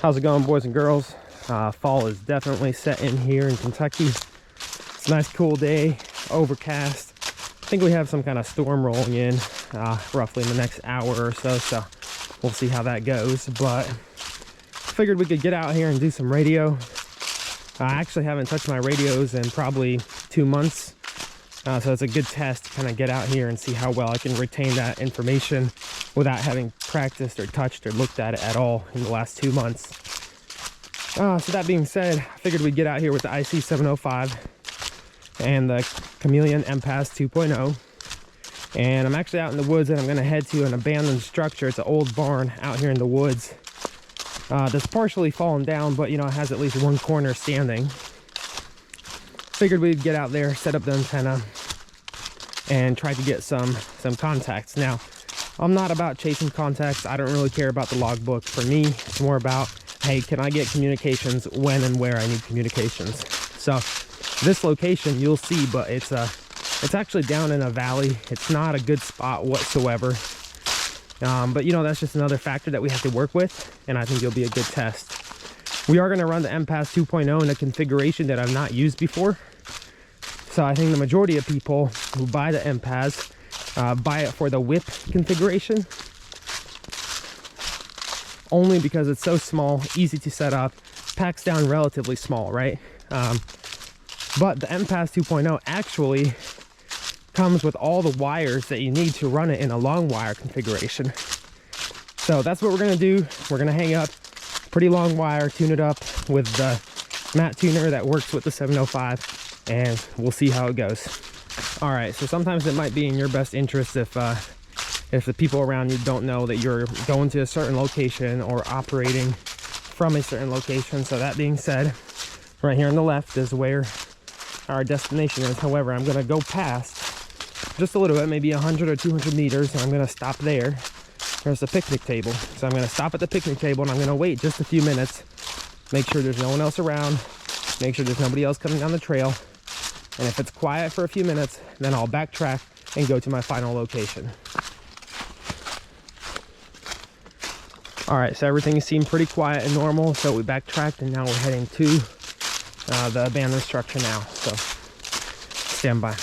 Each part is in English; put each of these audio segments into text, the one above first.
How's it going, boys and girls? Fall is definitely set in here in Kentucky. It's a nice cool day, overcast. I think we have some kind of storm rolling in roughly in the next hour or so, so we'll see how that goes. But figured we could get out here and do some radio. I actually haven't touched my radios in probably 2 months, so it's a good test to kind of get out here and see how well I can retain that information without having practiced or touched or looked at it at all in the last 2 months. So that being said, I figured we'd get out here with the IC705 and the Chameleon MPAS 2.0. And I'm actually out in the woods, and I'm going to head to an abandoned structure. It's an old barn out here in the woods that's partially fallen down, but you know, it has at least one corner standing. Figured we'd get out there, set up the antenna, and try to get some contacts. Now, I'm not about chasing contacts. I don't really care about the logbook. For me, it's more about, hey, can I get communications when and where I need communications? So this location you'll see, but it's actually down in a valley. It's not a good spot whatsoever. But you know, that's just another factor that we have to work with, and I think it'll be a good test. We are going to run the MPAS 2.0 in a configuration that I've not used before. So I think the majority of people who buy the MPAS buy it for the whip configuration, only because it's so small, easy to set up, packs down relatively small, right? But the MPAS 2.0 actually comes with all the wires that you need to run it in a long wire configuration. So that's what we're going to do. We're going to hang up pretty long wire, tune it up with the mat tuner that works with the 705, and we'll see how it goes. All right, so sometimes it might be in your best interest if the people around you don't know that you're going to a certain location or operating from a certain location. So that being said, right here on the left is where our destination is. However, I'm going to go past just a little bit, maybe 100 or 200 meters, and I'm going to stop there. There's a picnic table. So I'm going to stop at the picnic table, and I'm going to wait just a few minutes, make sure there's no one else around, make sure there's nobody else coming down the trail. And if it's quiet for a few minutes, then I'll backtrack and go to my final location. All right, so everything seemed pretty quiet and normal, so we backtracked, and now we're heading to the abandoned structure now. So stand by.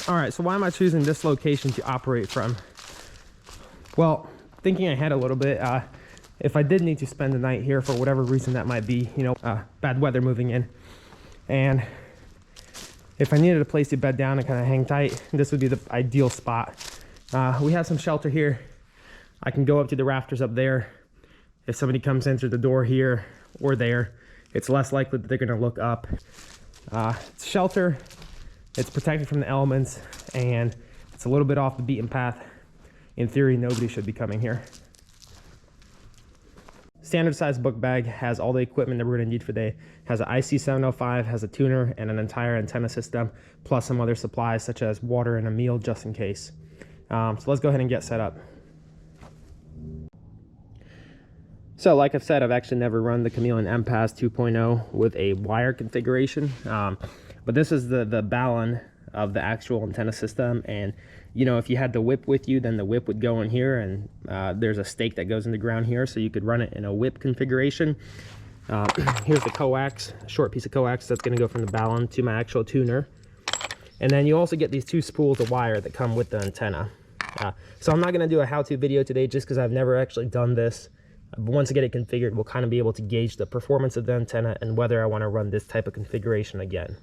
All right, so why am I choosing this location to operate from? Well, thinking ahead a little bit, if I did need to spend the night here for whatever reason that might be, you know, bad weather moving in, and if I needed a place to bed down and kind of hang tight, this would be the ideal spot. We have some shelter here. I can go up to the rafters up there. If somebody comes in through the door here or there, it's less likely that they're going to look up. It's shelter. It's protected from the elements, and it's a little bit off the beaten path. In theory, nobody should be coming here. Standard size book bag has all the equipment that we're going to need for the day. Has an IC705, has a tuner and an entire antenna system, plus some other supplies such as water and a meal just in case. So let's go ahead and get set up. So like I've said, I've actually never run the Chameleon MPAS 2.0 with a wire configuration. But this is the balun of the actual antenna system, and you know, if you had the whip with you, then the whip would go in here, and there's a stake that goes in the ground here, so you could run it in a whip configuration. Here's the coax, a short piece of coax that's going to go from the balun to my actual tuner, and then you also get these 2 spools of wire that come with the antenna. So I'm not going to do a how-to video today just because I've never actually done this. Once I get it configured, we'll kind of be able to gauge the performance of the antenna and whether I want to run this type of configuration again.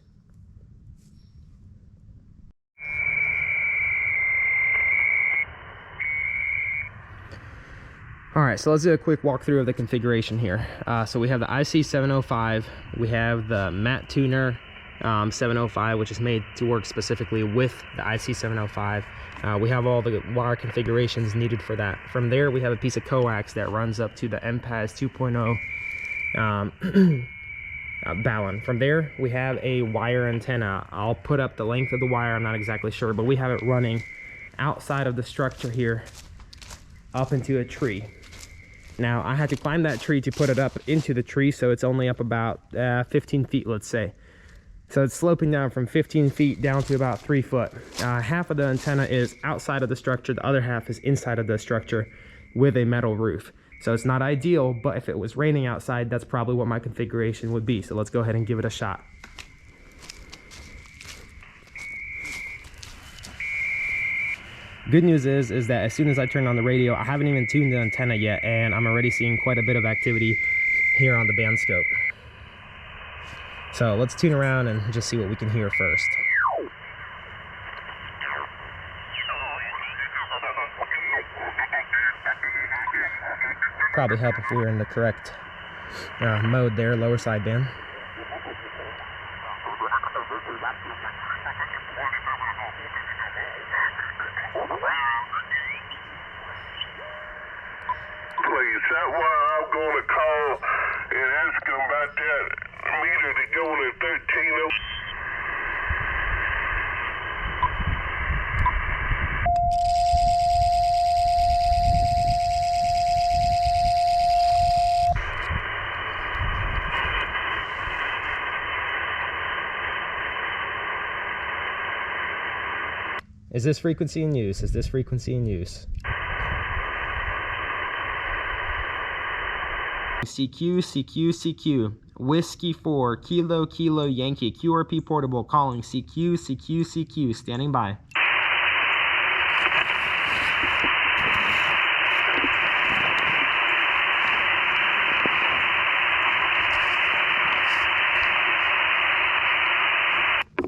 All right, so let's do a quick walkthrough of the configuration here. So we have the IC705, we have the matte tuner 705, which is made to work specifically with the IC705. We have all the wire configurations needed for that. From there, we have a piece of coax that runs up to the M.P.A.S 2.0 balun. From there, we have a wire antenna. I'll put up the length of the wire, I'm not exactly sure, but we have it running outside of the structure here up into a tree. Now, I had to climb that tree to put it up into the tree, so it's only up about 15 feet, let's say. So it's sloping down from 15 feet down to about 3 foot. Half of the antenna is outside of the structure, the other half is inside of the structure with a metal roof. So it's not ideal, but if it was raining outside, that's probably what my configuration would be. So let's go ahead and give it a shot. Good news is that as soon as I turn on the radio, I haven't even tuned the antenna yet, and I'm already seeing quite a bit of activity here on the band scope. So let's tune around and just see what we can hear first. Probably help if we were in the correct mode there, lower sideband. Please, that's why I'm going to call and ask them about that meter to go to 13. Is this frequency in use? Is this frequency in use? CQ, CQ, CQ. Whiskey 4, Kilo, Kilo, Yankee. QRP portable calling CQ, CQ, CQ. Standing by.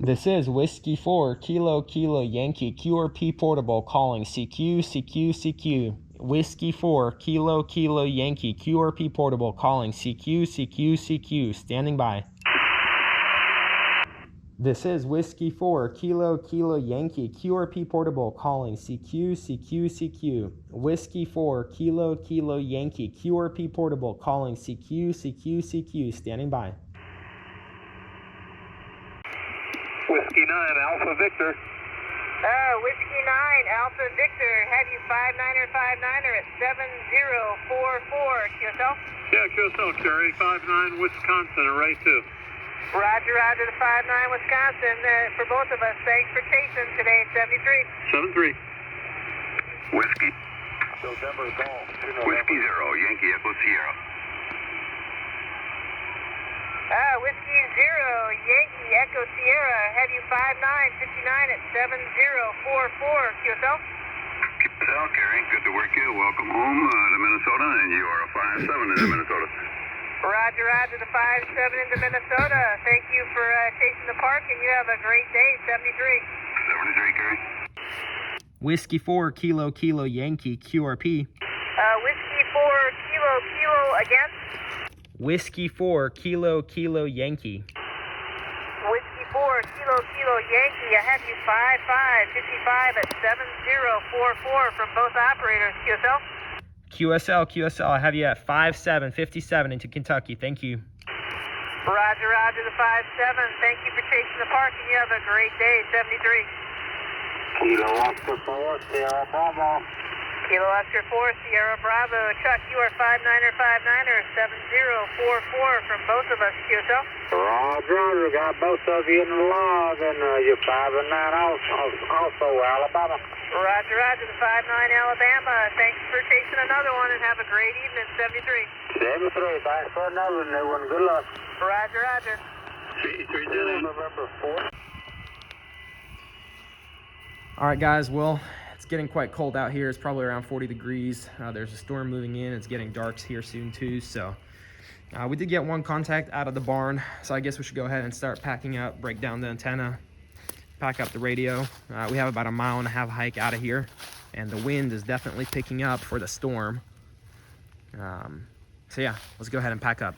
This is Whiskey 4, Kilo, Kilo, Yankee, QRP portable calling CQ, CQ, CQ. Whiskey 4, Kilo, Kilo, Yankee, QRP portable calling CQ, CQ, CQ. Standing by. This is Whiskey 4, Kilo, Kilo, Yankee, QRP portable calling CQ, CQ, CQ. Whiskey 4, Kilo, Kilo, Yankee, QRP portable calling CQ, CQ, CQ. Standing by. Whiskey 9, Alpha Victor. Whiskey 9, Alpha Victor, have you 59er 59er at 7044, QSL? Yeah, QSL, carry 59 Wisconsin, array 2. Roger, roger, the 59 Wisconsin. For both of us, thanks for chasing today at 73. 73. Whiskey. November Golf. Whiskey 0, Yankee Echo Sierra. Whiskey 0, Yankee Echo Sierra, have you 5959 at 7044, QSL? QSL, carry, good to work you. Welcome home to Minnesota, and you are a 5-7 into Minnesota. Roger, roger, the 5-7 into Minnesota. Thank you for chasing the park, and you have a great day, 73. 73, carry. Whiskey 4, Kilo, Kilo, Yankee, QRP. Whiskey 4, Kilo, Kilo again. Whiskey 4, Kilo, Kilo, Yankee. Whiskey 4, Kilo, Kilo, Yankee. I have you 5555 at 7044 from both operators, QSL. QSL, QSL, I have you at 5757 into Kentucky. Thank you. Roger, roger, the 57. Thank you for chasing the park, and you have a great day, 73. Kilo Oscar 4, Sierra Bravo. Kilo Oscar 4, Sierra Bravo. Chuck, you are 59er 59er 7044 from both of us, QSL. Roger, we got both of you in the log, and you're 5 and 9 also Alabama. Roger, roger, the 59 Alabama. Thanks for chasing another one, and have a great evening, 73. 73, thanks for another new one. Good luck. Roger, roger. November 4th. All right, guys, well, it's getting quite cold out here. It's probably around 40 degrees. There's a storm moving in. It's getting dark here soon, too. So we did get one contact out of the barn. So I guess we should go ahead and start packing up, break down the antenna, pack up the radio. We have about a 1.5 mile hike out of here, and the wind is definitely picking up for the storm. So yeah, let's go ahead and pack up.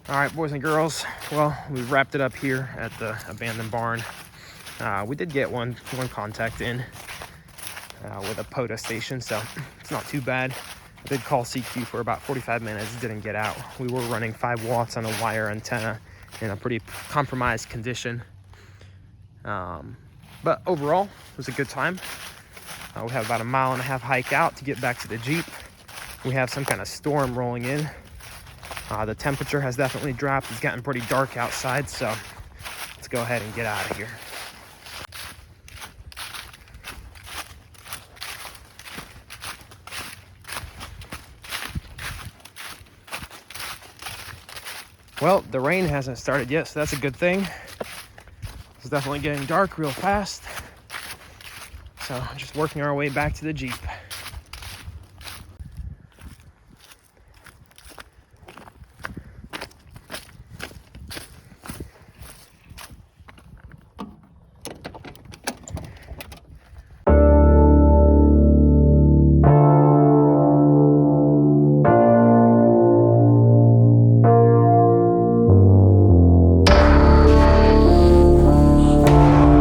All right, boys and girls, well, we wrapped it up here at the abandoned barn. We did get one contact in with a POTA station, so it's not too bad. I did call CQ for about 45 minutes, didn't get out. We were running 5 watts on a wire antenna in a pretty compromised condition. But overall, it was a good time. We have about a 1.5 mile hike out to get back to the Jeep. We have some kind of storm rolling in. The temperature has definitely dropped. It's gotten pretty dark outside, so let's go ahead and get out of here. Well, the rain hasn't started yet, so that's a good thing. It's definitely getting dark real fast. So just working our way back to the Jeep.